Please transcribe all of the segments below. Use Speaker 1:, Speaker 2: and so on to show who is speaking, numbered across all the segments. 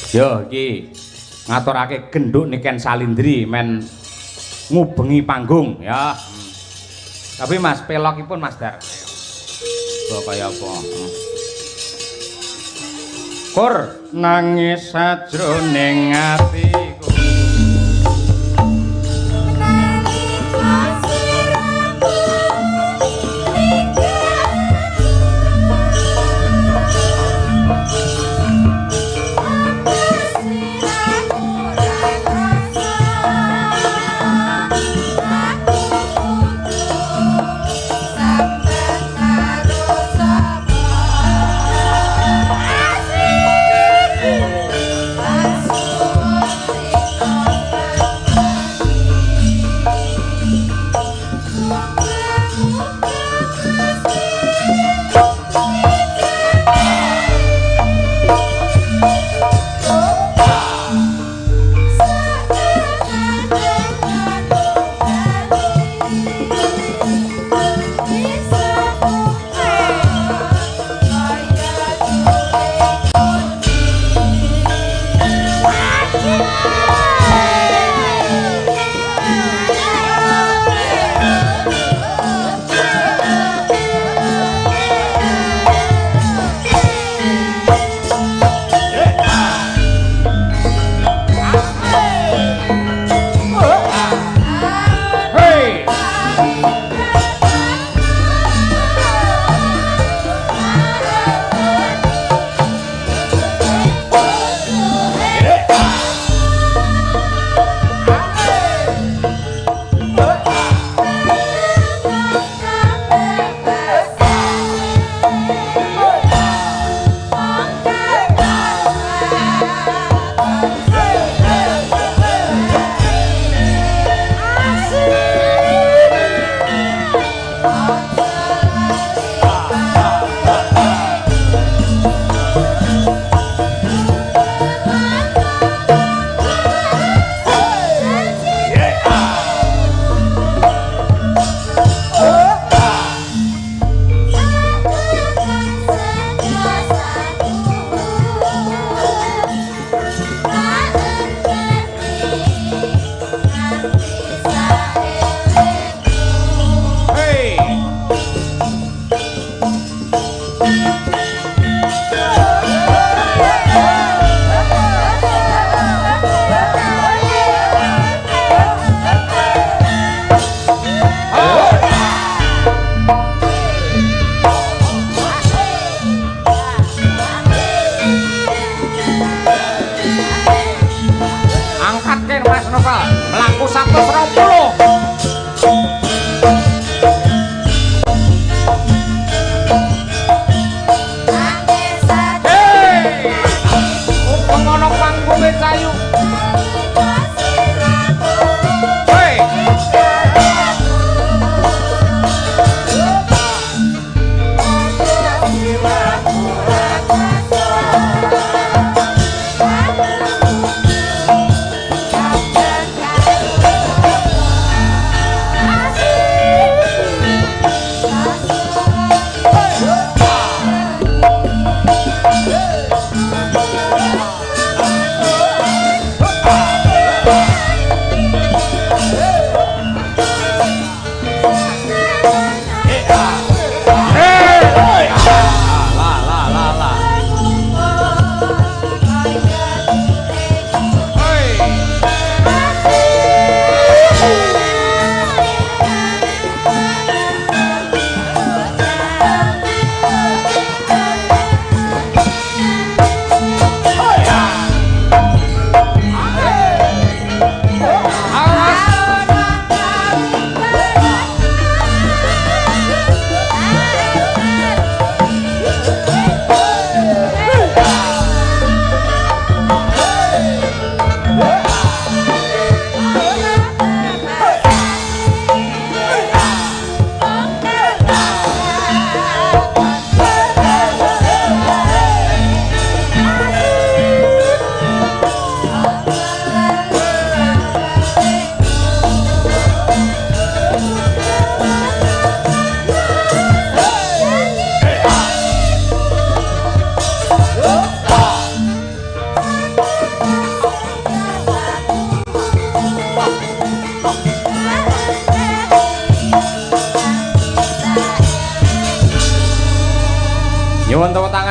Speaker 1: Yo iki ngaturake genduk Niken Salindri men ngubengi panggung ya. Tapi Mas pelokipun Mas Dar. Kok kaya apa? Kur nangis sajroning atiku.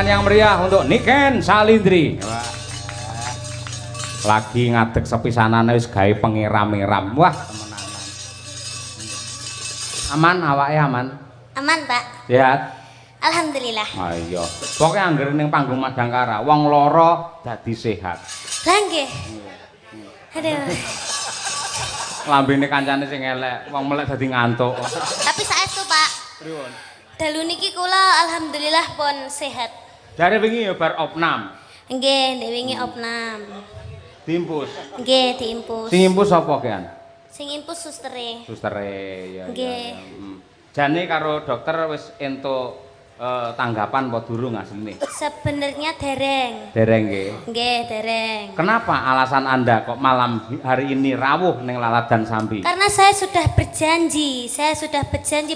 Speaker 1: yang meriah untuk Niken Salindri. Lagi ngadeg sepisanane wis gawe pengiram-iram. Wah, temenan. Aman awake aman?
Speaker 2: Aman, Pak.
Speaker 1: Sehat.
Speaker 2: Alhamdulillah.
Speaker 1: Ayo. Pokoke anggere ning panggung Madangkara, wong lara dadi sehat.
Speaker 2: Lah nggih. Aduh.
Speaker 1: Lambene kancane sing elek, wong melek dadi ngantuk.
Speaker 2: Tapi saestu, Pak.
Speaker 1: Pripun?
Speaker 2: Dalu niki kula alhamdulillah pun sehat.
Speaker 1: Jare wingi ya bar opnam.
Speaker 2: Nggih, ndek wingi opnam.
Speaker 1: Diimpus.
Speaker 2: Nggih, diimpus.
Speaker 1: Sing impus sapa kean?
Speaker 2: Sing impus sustere.
Speaker 1: Sustere ya.
Speaker 2: Nggih.
Speaker 1: Jane karo dokter wis entuk tanggapan apa durung asline?
Speaker 2: Sebenarnya dereng.
Speaker 1: Dereng nggih.
Speaker 2: Nggih, dereng.
Speaker 1: Kenapa alasan Anda kok malam hari ini rawuh ning Laladan Sambi?
Speaker 2: Karena saya sudah berjanji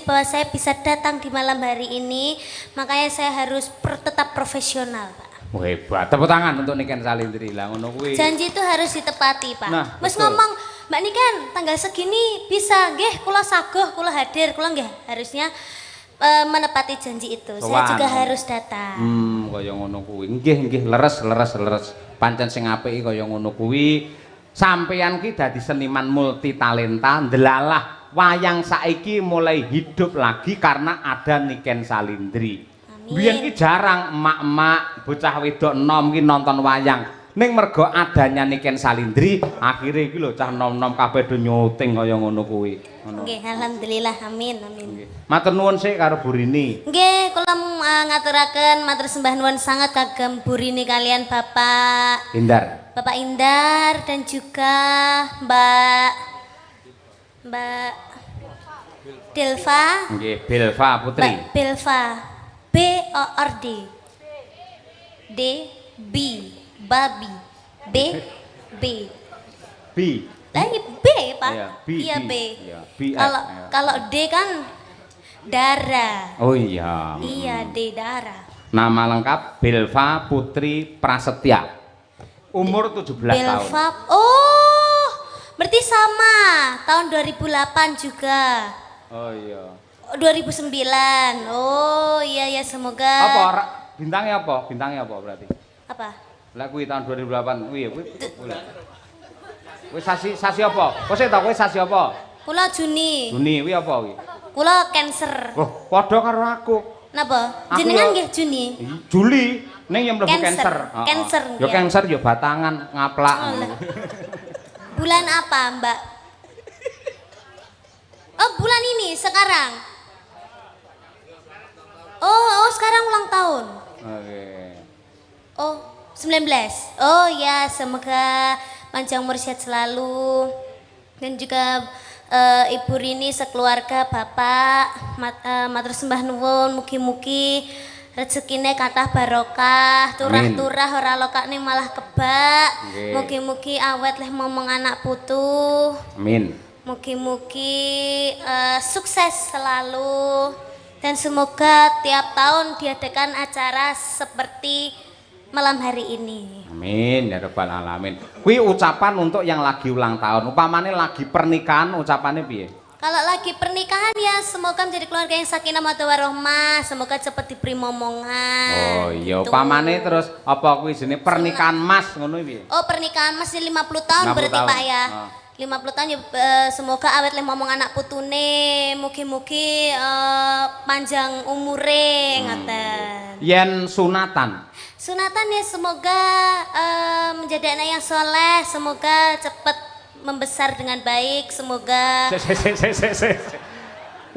Speaker 2: bahwa saya bisa datang di malam hari ini, makanya saya harus tetap profesional, Pak.
Speaker 1: Oh, hebat. Tepuk tangan untuk Niken Salindri lah ngono kuwi.
Speaker 2: Janji itu harus ditepati, Pak.
Speaker 1: Nah,
Speaker 2: Mas
Speaker 1: betul.
Speaker 2: ngomong, Mbak Niken, tanggal segini bisa, nggih, kula saguh, kula hadir, kula nggih harusnya menepati janji itu. Saya juga harus datang.
Speaker 1: Kaya ngono kuwi. Nggih, leres. Pancen sing apik kaya ngono kuwi. Sampeyan ki dadi seniman multi talenta, ndelalah wayang saiki mulai hidup lagi karena ada Niken Salindri. Biyen ki jarang emak-emak, bocah wedok enom ki nonton wayang. Ning mergo adanya Niken Salindri, akhire iki lho cah nom-nom kabeh do nyuting kaya ngono kuwi. Ngono.
Speaker 2: Nggih, alhamdulillah, amin.
Speaker 1: Matur nuwun sik karo Bu Rini.
Speaker 2: Nggih, kula ngaturaken matur sembah nuwun sangat kagem Bu Rini kalian Bapak Indar dan juga Mbak Delva.
Speaker 1: Nggih, Belva Putri.
Speaker 2: Mbak Belva. BORD. D B babi. B. Lah ini B, Pak. Iya, B. Kalau D kan darah.
Speaker 1: Oh iya.
Speaker 2: Iya, D darah.
Speaker 1: Nama lengkap Belva Putri Prasetya. Umur 17 tahun.
Speaker 2: Oh, berarti sama. Tahun 2008 juga.
Speaker 1: Oh iya.
Speaker 2: 2009. Oh iya semoga.
Speaker 1: Apa bintangnya apa? Bintangnya apa berarti?
Speaker 2: Apa?
Speaker 1: Lah kuwi tahun 2008 kuwi. Kuwi sasi apa? Kok sik ta kuwi sasi apa?
Speaker 2: Kula Juni.
Speaker 1: Juni kuwi apa kuwi?
Speaker 2: Kula Cancer.
Speaker 1: Oh, padha karo aku.
Speaker 2: Napa? Jenengan nggih Juni.
Speaker 1: Juli ning yang mlebu Cancer.
Speaker 2: Cancer.
Speaker 1: Ya Cancer ya batangan ngaplak.
Speaker 2: Bulan apa, Mbak? Oh, bulan ini sekarang. Oh, sekarang ulang tahun.
Speaker 1: Oke.
Speaker 2: Oh, 19. Oh ya, semoga panjang umur sehat selalu. Dan juga Ibu Rini sekeluarga Bapak matur sembah nuwun mugi-mugi rezekine kathah barokah, turah-turah ora lokane malah kebak. Mugi-mugi awet leh momong anak putu.
Speaker 1: Amin.
Speaker 2: Mugi-mugi sukses selalu dan semoga tiap tahun diadakan acara seperti malam hari ini.
Speaker 1: Amin ya rabbal alamin. Kuwi ucapan untuk yang lagi ulang tahun. Upamane lagi pernikahan ucapannya piye?
Speaker 2: Kalau lagi pernikahan ya semoga menjadi keluarga yang sakinah mawaddah warahmah, semoga cepat diberi momongan.
Speaker 1: Oh iya, upamane terus apa kuwi jenenge pernikahan Mas ngono piye?
Speaker 2: Oh, pernikahan Mas 50 tahun 50 berarti tahun. Pak ya. 50 tahun ya, semoga awet leh momong anak putune, mugi-mugi panjang umure ngaten.
Speaker 1: Yen sunatan.
Speaker 2: Sunatan ya semoga menjadi anak yang soleh, semoga cepat membesar dengan baik, semoga.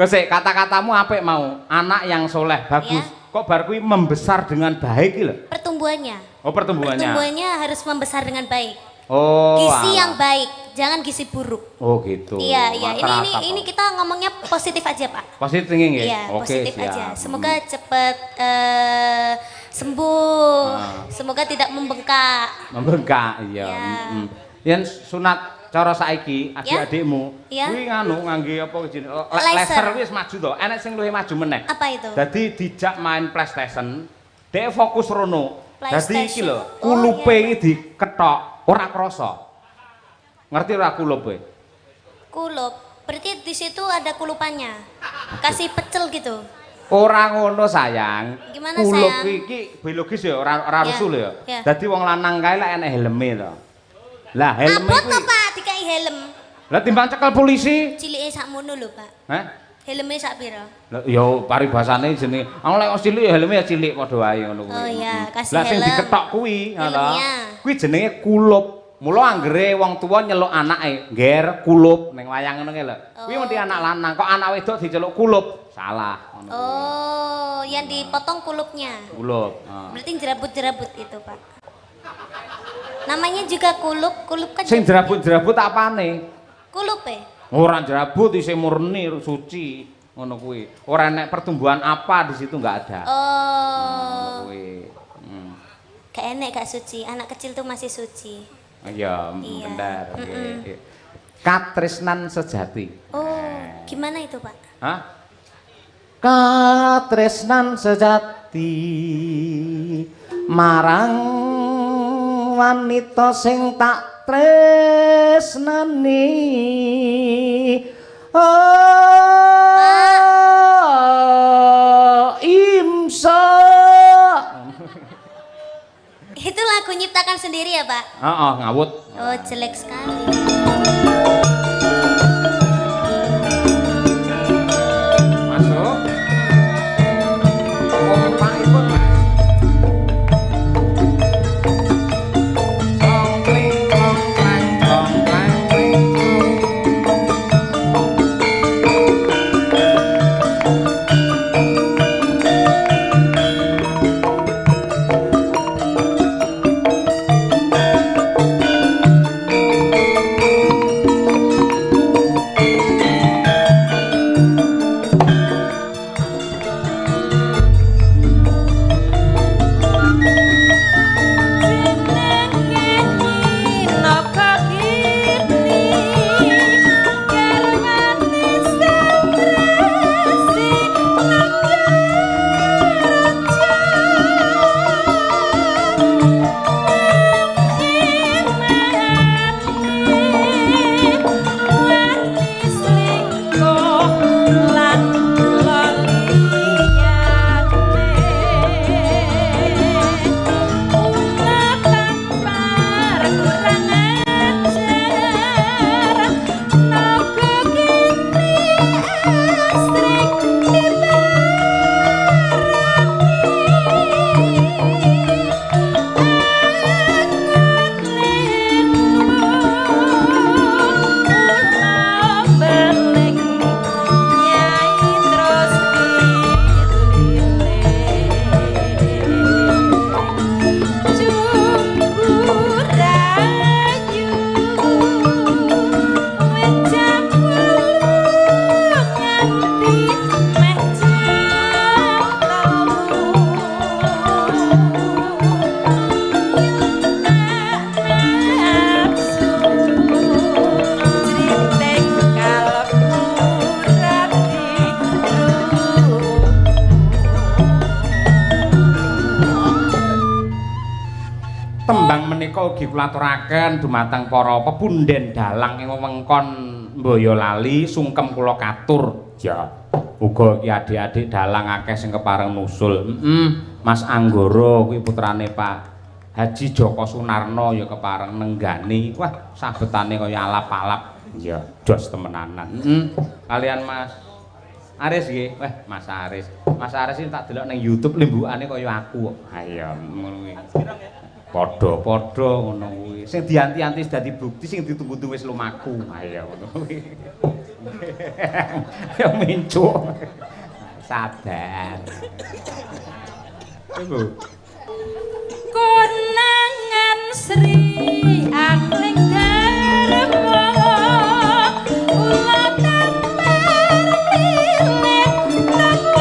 Speaker 1: Kata-katamu apik mau, anak yang soleh bagus. Ya? Kok bar kuwi membesar dengan baik lho?
Speaker 2: Pertumbuhannya.
Speaker 1: Oh, pertumbuhannya.
Speaker 2: Pertumbuhannya harus membesar dengan baik.
Speaker 1: Oh.
Speaker 2: Gizi yang baik, jangan gizi buruk.
Speaker 1: Oh gitu.
Speaker 2: Iya. Ini kita ngomongnya positif aja, Pak.
Speaker 1: Positif thinking ya?
Speaker 2: Iya, positif aja. Semoga cepat sembuh. Semoga tidak membengkak.
Speaker 1: Membengkak, iya. Yen sunat cara saiki adik-adikmu kuwi nganu ngangge apa jenenge laser wis maju to. Enek sing luwih maju meneh.
Speaker 2: Apa itu?
Speaker 1: Dadi dijak main PlayStation, dhek fokus rono. Dadi iki lho, kulupe iki diketok. Ora krasa. Ngerti ora kulup kowe?
Speaker 2: Kulup. Berarti di situ ada kulupannya. Kasih pecel gitu.
Speaker 1: Ora ngono sayang.
Speaker 2: Gimana
Speaker 1: Kulup
Speaker 2: sayang?
Speaker 1: iki biologis ya ora
Speaker 2: Ya,
Speaker 1: rusuh ya.
Speaker 2: ya.
Speaker 1: Dadi wong lanang kae lek enek helme to. Lah helme
Speaker 2: Abot to
Speaker 1: kuwi.
Speaker 2: Pak dikai helm.
Speaker 1: Lah timbang cekel polisi.
Speaker 2: Cilike sakmono lho Pak.
Speaker 1: Hah?
Speaker 2: Helme sak pira?
Speaker 1: Lah ya paribasane jenenge. Aku lek cilik ya helme ya cilik padha wae ngono kuwi.
Speaker 2: Oh iya, kasih
Speaker 1: Lah sing
Speaker 2: helm.
Speaker 1: diketok kuwi ngono.
Speaker 2: Helmnya.
Speaker 1: Kuwi jenenge kulup. Mula anggere wong tuwa nyeluk anake, ngger kulup ning wayang ngono ki lho. Kuwi mesti anak lanang, kok anak wedok diceluk kulup. Salah ngono.
Speaker 2: Oh, yang dipotong kulupnya.
Speaker 1: Kulup.
Speaker 2: Berarti jerabut-jerabut itu, Pak. Namanya juga kulup, kulup kan.
Speaker 1: Sing jerabut-jerabut apane?
Speaker 2: Kulup ya?
Speaker 1: Ora jerabut isih murni suci ngono kuwi. Ora enek pertumbuhan apa di situ enggak ada.
Speaker 2: Oh.
Speaker 1: Kuwi.
Speaker 2: Gak enek, gak suci. Anak kecil tuh masih suci.
Speaker 1: Iya,
Speaker 2: Iya.
Speaker 1: bener. Katresnan sejati.
Speaker 2: Oh, gimana itu, Pak?
Speaker 1: Hah? Katresnan sejati marang wanita sing tak tresnani. Oh, imsa.
Speaker 2: Itu lagu nyiptakan sendiri ya, Pak?
Speaker 1: Heeh, ngawut.
Speaker 2: Oh, jelek sekali.
Speaker 1: Masuk. Ompakipun, Mas. Congkling, congklang, congklang, kling. Tembang menika ugi kula aturaken dumateng para pepunden dalang ing wewengkon Boyolali sungkem kula katur. Ya, uga iki adik-adik dalang akeh sing kepareng nusul. Mas Anggara kuwi putrane Pak Haji Joko Sunarno ya kepareng nenggani. Wah, sabetane kaya alap-alap. Ya, jos temenanan. Kalian Mas Aris nggih. Wah, Mas Aris. Mas Aris iki tak delok ning YouTube limbukane kaya aku kok. Ha iya, ngono kuwi. Padha-padha ngono kuwi. Sing dianti-anti dadi bukti, sing ditunggu-tunggu wis lumaku. Ha iya ngono kuwi. Ya mencuk. Sabar. Ibu.
Speaker 3: Konangan Sri Angling Darma kula tampar milih tangga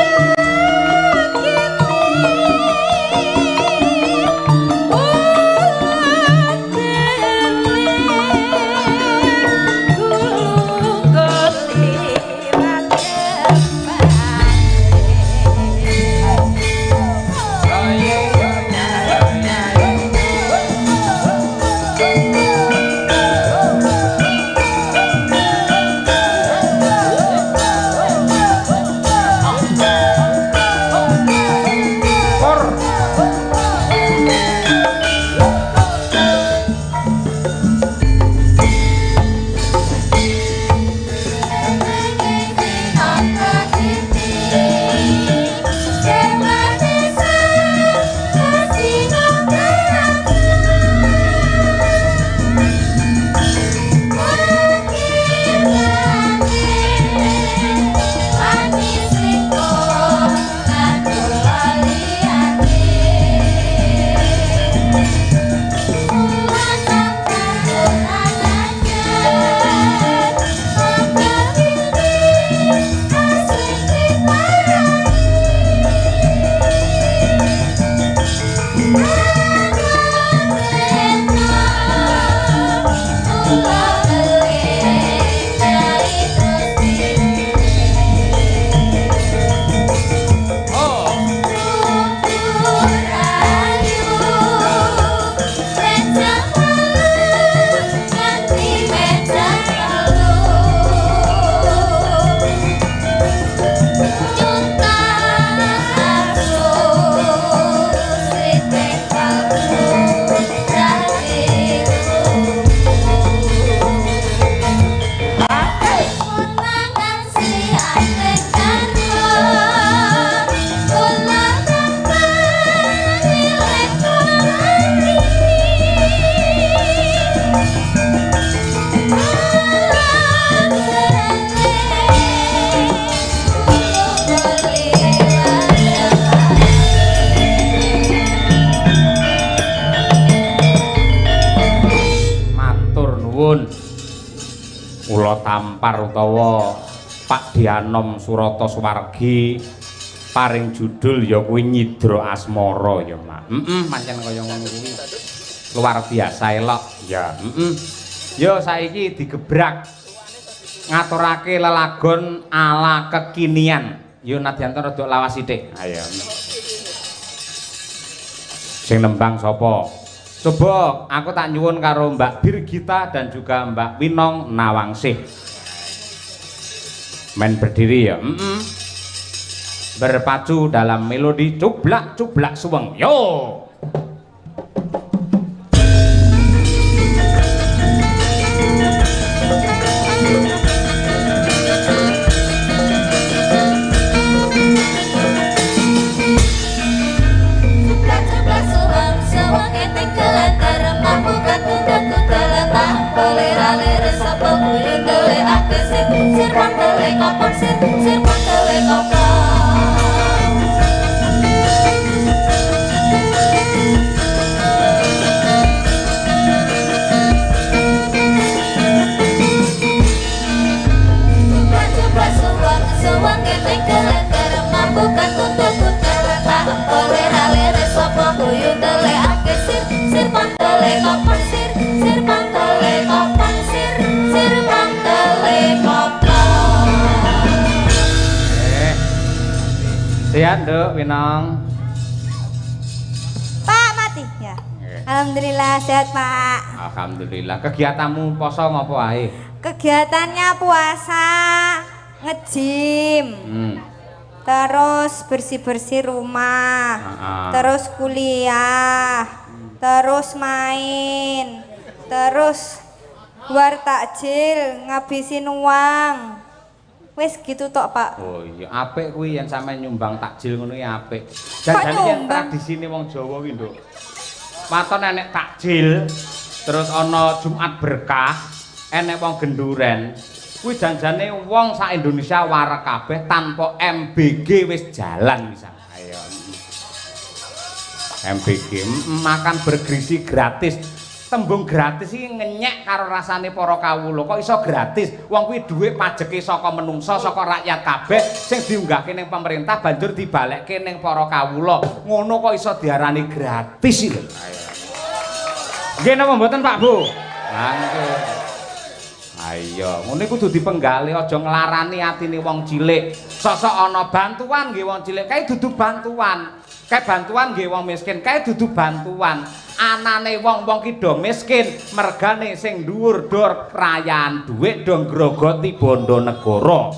Speaker 1: nuwun. Kula tampar utawa Pak Dianom Surata Suwargi paring judul ya kuwi Nyidra Asmara ya, Mak. Pancen kaya ngono kuwi. Luar biasa elok. Ya, Yo saiki digebrak ngaturake lelagon ala kekinian. Yo nadyanto rada lawas sithik. Ayo. Sing nembang sapa? Coba aku tak nyuwun karo Mbak Birgita dan juga Mbak Winong Nawangsih. Main berdiri ya. Berpacu dalam melodi cublak-cublak suweng. Yo. Sehat, Nduk, Winong.
Speaker 3: Pak mati ya. Alhamdulillah sehat, Pak.
Speaker 1: Alhamdulillah. Kegiatanmu poso ngopo ae?
Speaker 3: Kegiatannya puasa, nge-gym. Terus bersih-bersih rumah. Terus kuliah. Terus main. Terus luar takjil, ngabisin uang. Wis gitu tok, Pak.
Speaker 1: Oh iya, apik kuwi yen sampean nyumbang takjil ngono ya apik. Jane yen tradisine wong Jawa kuwi, Nduk. Waton enek takjil, terus ana Jumat berkah, enek wong genduren. Kuwi janjane wong sak Indonesia warek kabeh tanpa MBG wis jalan misal. Ayo. MBG makan bergizi gratis. Tembung gratis iki ngenyek karo rasane para kawula. Kok iso gratis? Wong kuwi dhuwit pajeke saka menungsa, saka rakyat kabeh sing diunggahke ning pemerintah banjur dibalekke ning para kawula. Ngono kok iso diarani gratis iki lho. Nggih napa mboten Pak Bu? Lah nggih. Ayo, ngono kudu dipenggali aja nglarani atine wong cilik. Sosok ana bantuan nggih wong cilik, kae dudu bantuan. Kae bantuan nggih wong miskin, kae dudu bantuan. Anane wong-wong ki do miskin, mergane sing dhuwur dor krayaan dhuwit do ngrogoti bondo negara.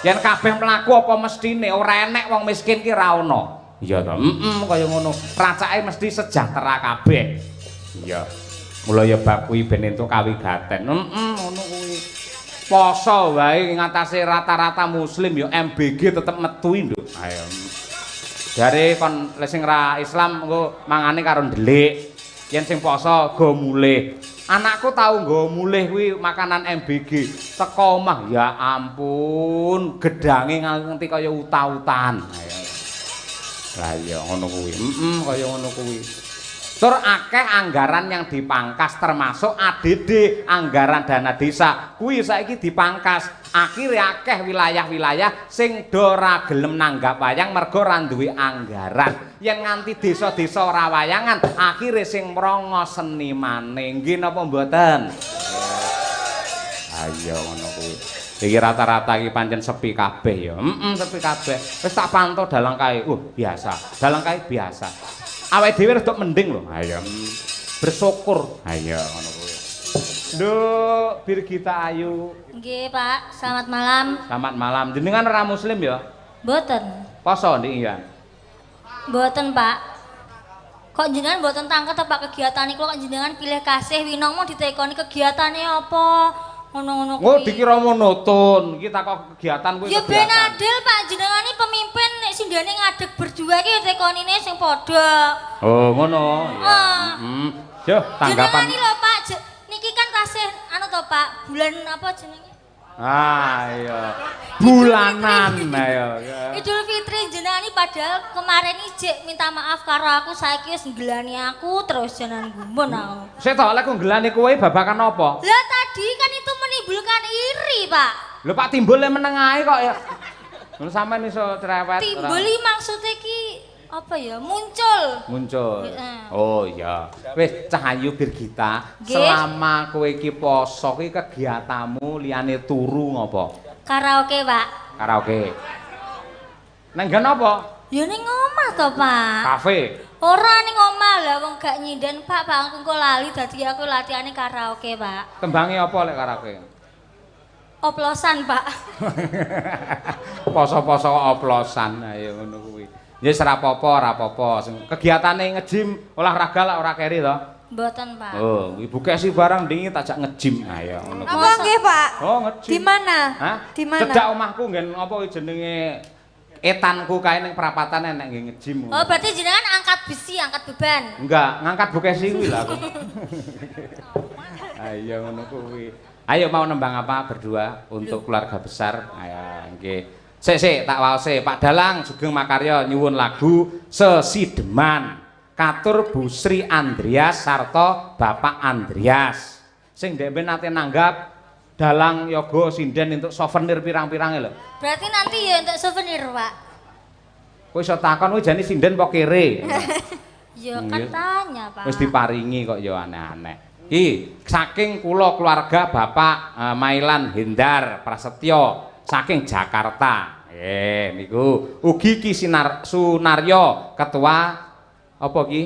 Speaker 1: Yen kabeh mlaku apa mestine ora enek wong miskin ki ra ono. Iya to, kaya ngono. Racake mesti sejahtera kabeh. Iya. Mula ya bab kuwi ben entuk kawigaten. Ngono kuwi. Poso wae ngatasi rata-rata muslim ya MBG tetep metu nduk. Ayo. Jare kon sing ra Islam engko mangane karo ndelik. Yen sing poso go mulih. Anakku tau nggo mulih kuwi makanan MBG. Teko omah ya ampun, gedange nganti kaya uta-utan. Lah iya ngono kuwi. Kaya ngono kuwi. Tur akeh anggaran yang dipangkas termasuk ADD, anggaran dana desa. Kuwi saiki dipangkas. Akhirnya akeh wilayah-wilayah sing do ora gelem nanggap wayang mergo ora duwe anggaran. Yen nganti desa-desa ora wayangan, akhire sing mrongo senimane. Nggih napa mboten? Ayo ngono kuwi. Iki rata-rata iki pancen sepi kabeh ya. Sepi kabeh. Wis tak pantau dalang kae. Biasa. Dalang kae biasa. Awake dhewe rada mending lho. Ayo. Bersyukur. Ayo ngono kuwi. Nduk, Birgita Ayu.
Speaker 2: Nggih, Pak. Selamat malam.
Speaker 1: Selamat malam. Jenengan ora muslim ya?
Speaker 2: Mboten.
Speaker 1: Poso niki ya.
Speaker 2: Mboten, Pak. Kok jenengan mboten tangket apa kegiatan iku kok jenengan pilih kasih Winong mau ditekoni kegiatane apa? Ngono-ngono kuwi.
Speaker 1: Oh, dikira monoton. Iki takok kegiatan kuwi.
Speaker 2: Ya ben adil, Pak. Jenengan iki pemimpin nek sindene ngadeg berdua iki ya tekonine sing padha.
Speaker 1: Oh, ngono. Ya. Yo, tanggapan.
Speaker 2: Jenengan iki lho, Pak. Niki kan tasih anu to, Pak. Bulan apa jenenge?
Speaker 1: iya. Bulanan ayo.
Speaker 2: Idul Fitri jenengan padahal kemarin ijek minta maaf karo aku saiki wis nggelani aku terus jenengan gumun aku.
Speaker 1: Sik to lek nggelani kowe babakan apa?
Speaker 2: Lah tadi kan itu menimbulkan iri, Pak.
Speaker 1: Lho Pak timbule meneng ae kok ya. Lho sampean iso cerewet.
Speaker 2: Timbuli maksudnya ki apa ya? Muncul.
Speaker 1: Oh iya. Wis Cahayu Birgita,
Speaker 2: Nggih.
Speaker 1: selama kowe iki poso ki kegiatanmu liyane turu ngopo?
Speaker 2: Karaoke, Pak.
Speaker 1: Karaoke. Nang nggon apa?
Speaker 2: Ya ning omah to, Pak.
Speaker 1: Kafe.
Speaker 2: Ora ning omah lah wong gak nyinden, Pak. Pak aku engko lali dadi aku latihane karaoke, Pak.
Speaker 1: Tembange apa lek karaoke?
Speaker 2: Oplosan, Pak.
Speaker 1: Poso-poso oplosan ayo ngono kuwi. Ya wis ora apa-apa. Kegiatane nge-gym, olahraga lah ora keri to.
Speaker 2: Mboten, Pak.
Speaker 1: Oh, Ibu Kesi barang dingin tajak nge-gym. Ayo ngono.
Speaker 3: Apa nggih, Pak?
Speaker 1: Oh, nge-gym.
Speaker 3: Di mana?
Speaker 1: Hah?
Speaker 3: Di mana?
Speaker 1: Cedak omahku nggen apa jenenge etanku kae ning perapatan enek nggih nge-gym.
Speaker 2: Oh, berarti jenengan angkat besi, angkat beban.
Speaker 1: Enggak, ngangkat Bu Kesi kuwi lah aku. Ayo ngono kuwi. Ayo mau nembang apa berdua untuk keluarga besar? Ayo nggih. Sik tak waose Pak Dalang Sugeng Makarya nyuwun lagu Sesideman. Katur Bu Sri Andreas sarta Bapak Andreas. Sing ndek nate nanggap Dalang Yoga sinden untuk souvenir pirang-pirange lho.
Speaker 2: Berarti nanti ya untuk souvenir, Pak.
Speaker 1: Kowe iso takon kowe jane sinden apa kere?
Speaker 2: Ya kan tanya, Pak.
Speaker 1: Wis diparingi kok ya aneh-aneh. Iki saking kula keluarga Bapak Mailan Hendar Prasetyo saking Jakarta. Niku ugi Ki Sunaryo ketua apa ki?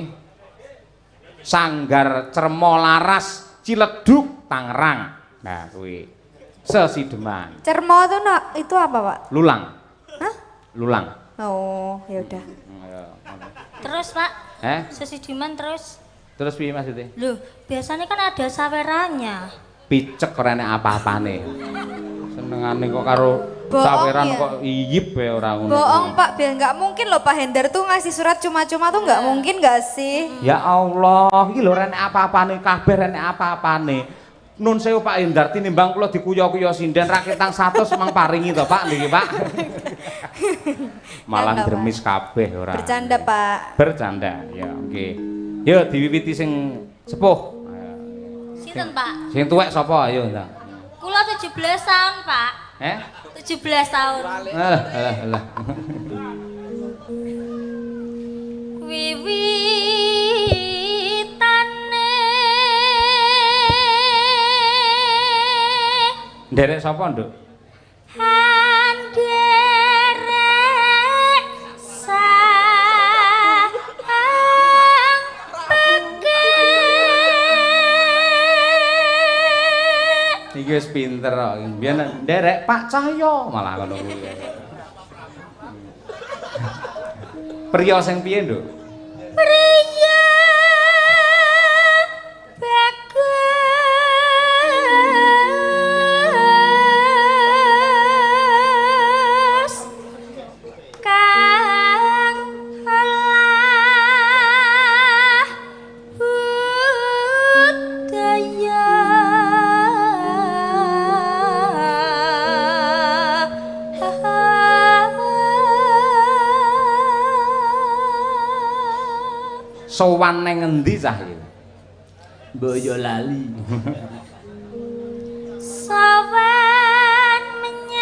Speaker 1: Sanggar Cermo Laras Ciledug Tangerang. Nah, kuwi Sesideman.
Speaker 3: Cermo itu apa, Pak?
Speaker 1: Lulang.
Speaker 3: Hah?
Speaker 1: Lulang.
Speaker 3: Oh, ya udah.
Speaker 2: Terus, Pak.
Speaker 1: Sesideman
Speaker 2: terus.
Speaker 1: Terus piye maksudnya?
Speaker 2: Loh, biasanya kan ada sawerannya.
Speaker 1: Picek ora enek apa-apane. Senengane kok karo
Speaker 3: Bohong
Speaker 1: saweran
Speaker 3: ya?
Speaker 1: kok iyip ya ora ngono.
Speaker 3: Bohong, Pak. Biar nggak mungkin loh Pak Hendar tuh ngasih surat cuma-cuma tuh nggak mungkin nggak sih?
Speaker 1: Ya Allah, iki lho ora enek apa-apane, kabeh ora enek apa-apane. Nun sewu Pak Hendar tinimbang kula dikuyo-kuyo sinden raketang 100 mang paringi to Pak niki Pak. Malah
Speaker 3: Enggak,
Speaker 1: dremis kabeh ora.
Speaker 3: Bercanda, Pak.
Speaker 1: Bercanda. Ya, nggih. Yo diwiwiti sing sepuh.
Speaker 2: Sinten, Pak?
Speaker 1: Sing tuwek sapa ayo ndang.
Speaker 2: Kula 17 tahun, Pak. 17 tahun.
Speaker 1: Alah.
Speaker 2: Wiwitane
Speaker 1: Nderek sapa, Nduk?
Speaker 2: Handerek sang peke.
Speaker 1: Iki wis pinter kok. Biyen nderek Pak Cahyo malah ngono kuwi. Priya sing piye, Nduk?
Speaker 2: Priya bagus kang olah budaya
Speaker 1: Sowan neng endi cah iki? Boyolali.
Speaker 2: Sowan menyang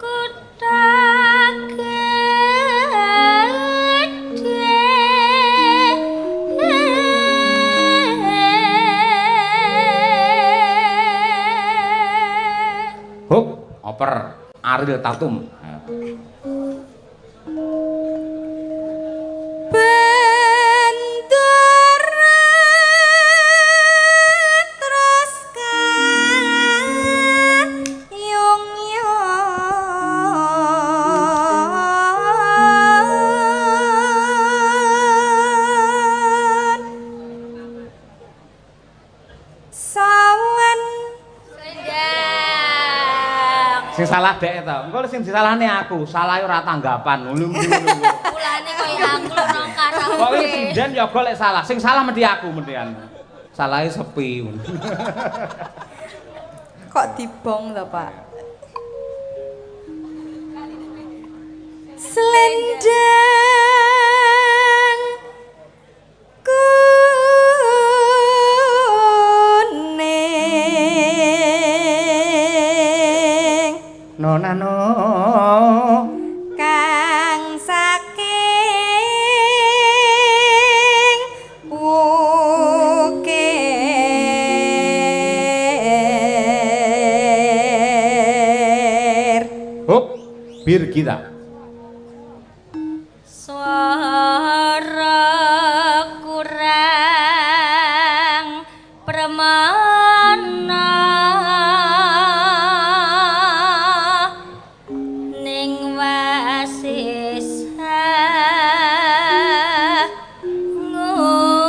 Speaker 2: kutha gedhe.
Speaker 1: Hup, oper Ariel Tatum. Sing salah dek to. Engko sing disalahne aku, salahe ora tanggapan. Ngono.
Speaker 2: Mulane koyo aku nang karaoke.
Speaker 1: Kok iki sinden yoga lek salah. Sing salah mesti aku mendhian. Salahe sepi.
Speaker 3: Kok dibong to, Pak? Selendang kuning
Speaker 1: Nona no
Speaker 3: kang saking ukir.
Speaker 1: Hop, bir kita.
Speaker 2: Suara kurang permana ning wasisa ngumro.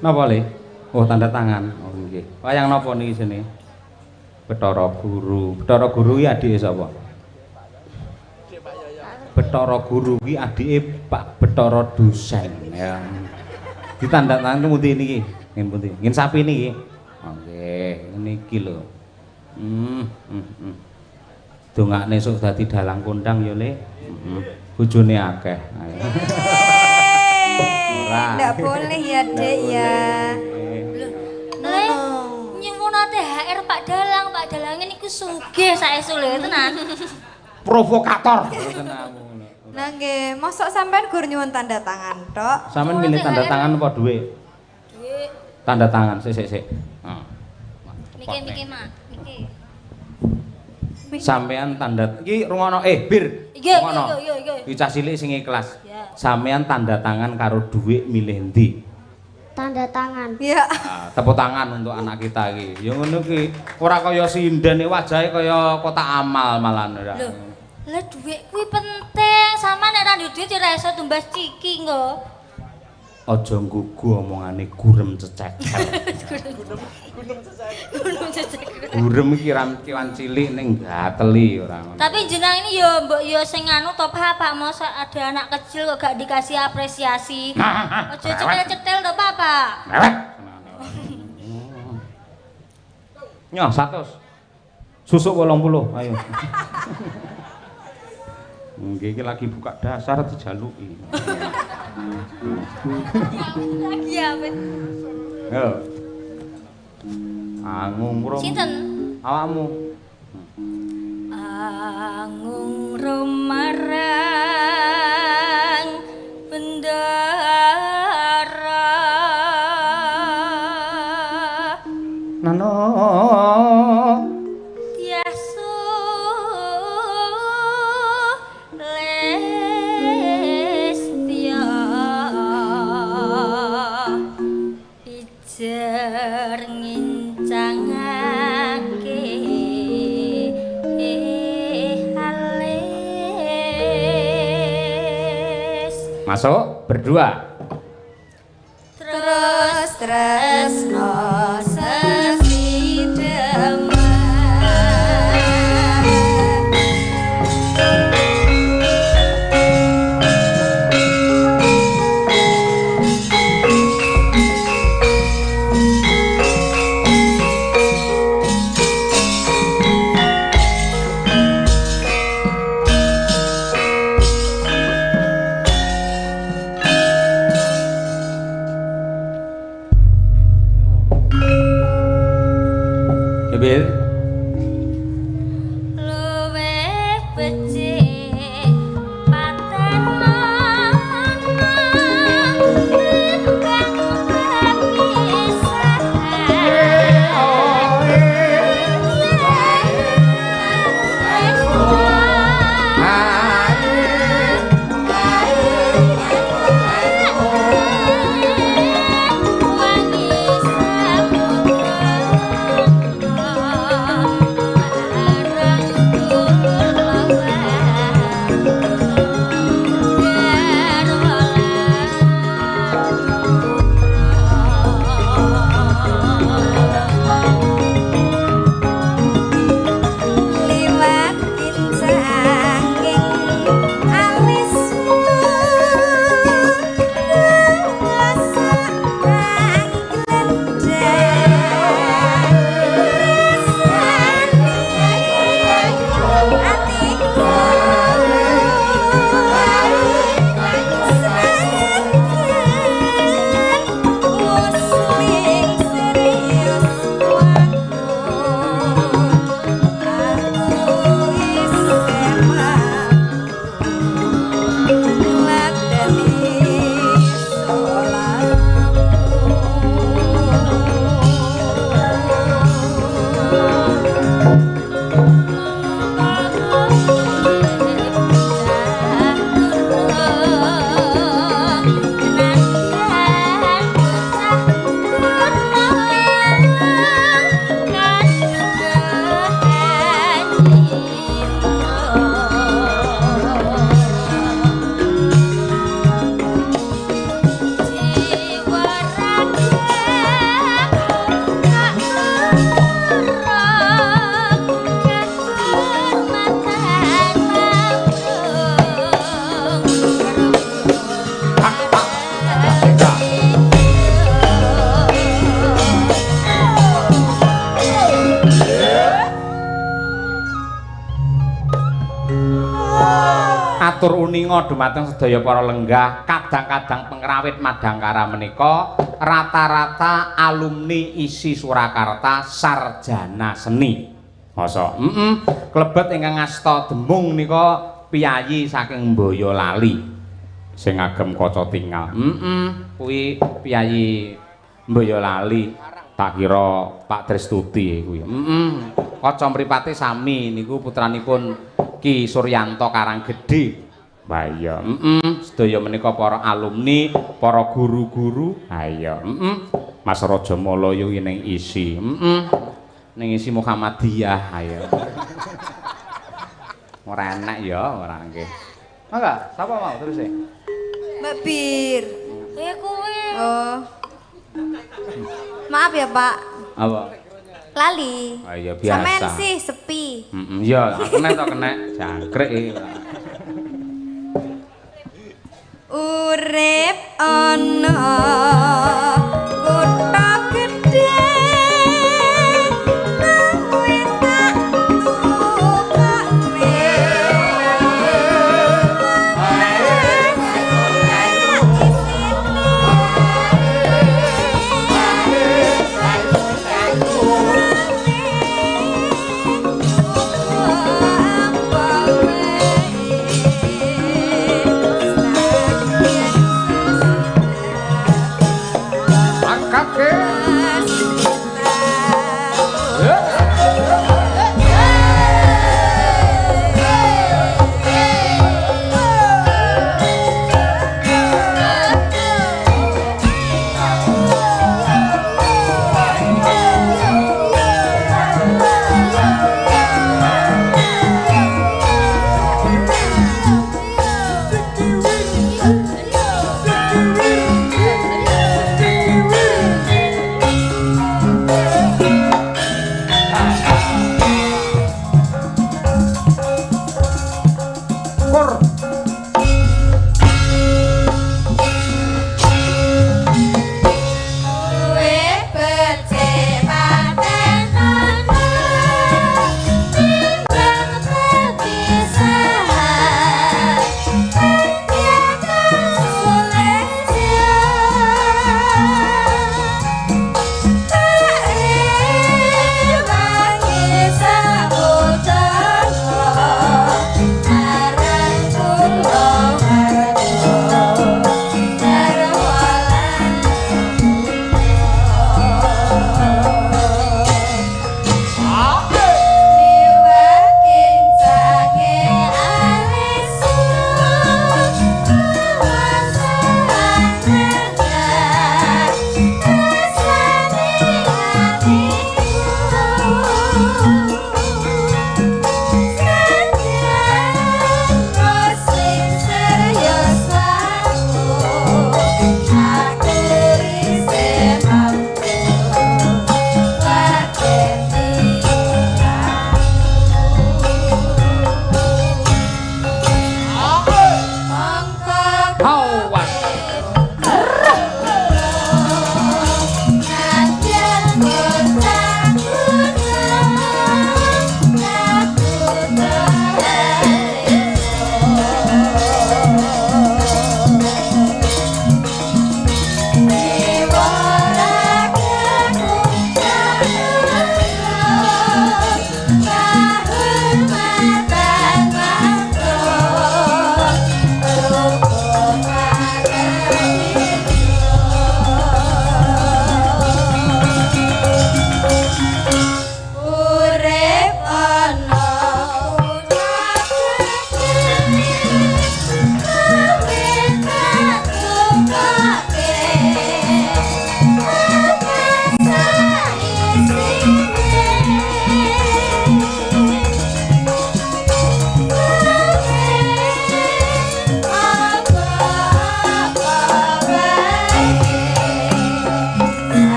Speaker 1: Napa le? Oh, tanda tangan. Oh nggih. Wayang napa niki sini? Bathara Guru. Bathara Guru iki adike sapa? Bathara Guru iki adike Pak Bathara Dosen ya. Ditanda tangan pundi niki? Nggih pundi? Nggih sapi niki. Oh nggih, niki lho. Dongakne sok dadi dalang kondang ya, Le. Bojone akeh. Ayo. Ora.
Speaker 3: Nggak boleh ya, Dek ya.
Speaker 2: Le, nyuwun THR Pak Dalang niku sugih saestu lho tenan.
Speaker 1: Provokator.
Speaker 3: Nah nggih, mosok sampean gur nyuwun tanda tangan tok.
Speaker 1: Sampeyan milih tanda tangan apa dhuwit?
Speaker 2: Dhuwit.
Speaker 1: Tanda tangan, sik. Heeh.
Speaker 2: Niki, Mak. Niki.
Speaker 1: Sampeyan tanda iki rungono bir. Rungono. Iki cah cilik sing ikhlas. Sampeyan tanda tangan karo dhuwit milih ndi?
Speaker 2: Tanda tangan.
Speaker 3: Ya.
Speaker 1: Nah, tepuk tangan untuk anak kita iki. Ya ngono ki. Ora kaya sinden wajahe kaya kotak amal malan ora.
Speaker 2: Lho, lah dhuwit kuwi penting. Sama nek ra duwe dhuwit ora iso tumbas ciki nggo.
Speaker 1: Aja nggugu omongane gurem cecek.
Speaker 2: Gunung cecek.
Speaker 1: Gurem iki kewan cilik ning gateli ora ngono.
Speaker 2: Tapi jeneng ini ya mbok ya sing anu to Pak, masa ada anak kecil kok gak dikasih apresiasi. Aja cetel-cetel to Pak.
Speaker 1: Mewek. Nyo 100. Susuk 80, ayo. Nggih iki lagi buka dasar dijaluki.
Speaker 2: Lagi apa?
Speaker 1: Yo. Angung rom.
Speaker 2: Sinten?
Speaker 1: Awakmu.
Speaker 2: Angung romarang bendara.
Speaker 1: Nano.
Speaker 2: Tiasu lestia pijer ngincangake halis.
Speaker 1: Masuk berdua.
Speaker 2: Terus no sesi demam.
Speaker 1: Bil.
Speaker 2: Luwe becik patenan kang pisah.
Speaker 1: matur uninga dumateng sedaya para lenggah kadang-kadang pengrawit Madangkara menika rata-rata alumni isi Surakarta sarjana seni. Masa klebet ingkang ngasta demung nika piyayi saking Boyolali sing ngagem kaca tinggal. Kuwi piyayi Boyolali. Tak kira Pak Tristuti kuwi. Kaca mripate sami niku putranipun Ki Suryanto Karanggedhe. Wah iya, sedaya menika para alumni, para guru-guru. Ha iya, Mas Rajamala yo ning isi. Ning isi Muhammadiyah ayo. Ora enak ya, ora nggih. Mangga, sapa mau terus e?
Speaker 3: Mbak Bir.
Speaker 2: Kowe.
Speaker 3: Oh. Maaf ya, Pak.
Speaker 1: Apa?
Speaker 3: Lali.
Speaker 1: Ah iya biasa.
Speaker 3: Sampean sih sepi.
Speaker 1: Iya, kena to kena jangkrik iki.
Speaker 3: Urip ana kutha gedhe kuwi tak tukane.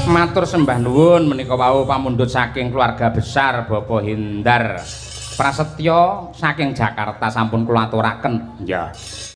Speaker 1: Matur sembah nuwun menika wau pamundhut saking keluarga besar Bapak Hindar Prasetyo saking Jakarta sampun kula aturaken. Ya.